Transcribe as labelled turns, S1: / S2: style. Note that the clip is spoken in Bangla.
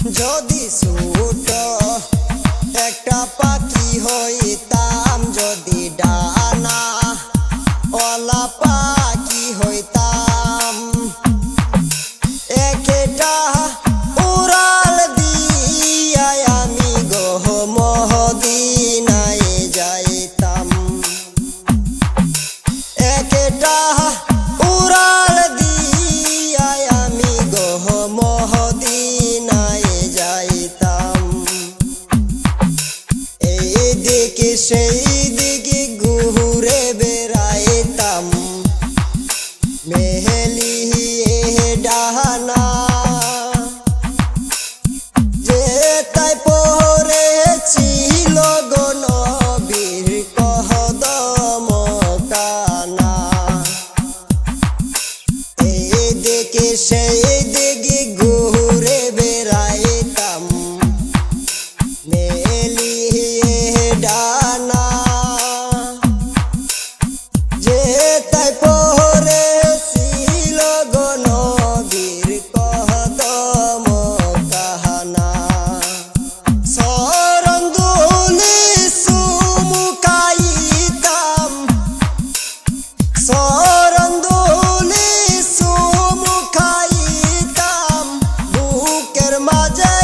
S1: যদি ছোট একটা পাখি হইতাম, যদি ডানা ওলা পাখি হইতাম, একটা উড়াল দিয়া আমি গো মদিনায় যাইতাম। একটা উড়াল দিয়া আমি গো মদিনায় যাইতাম। এই দিকে সেই দিকে ঘুরে বেড়াইতাম, মেহলিয়ে ডানা যে তাই পড়েছিল গো নবীর কদম কানা। এই দিকে সেই দিকে ঘুরে বেড়াইতাম, মেলিয়ে ডানা যে তাই পড়েছিল গো নবীর কদম কানা। চরণ ধুলি চুমুকাইতাম, চরণ ধুলি চুমুকাইতাম, বুকের মাঝে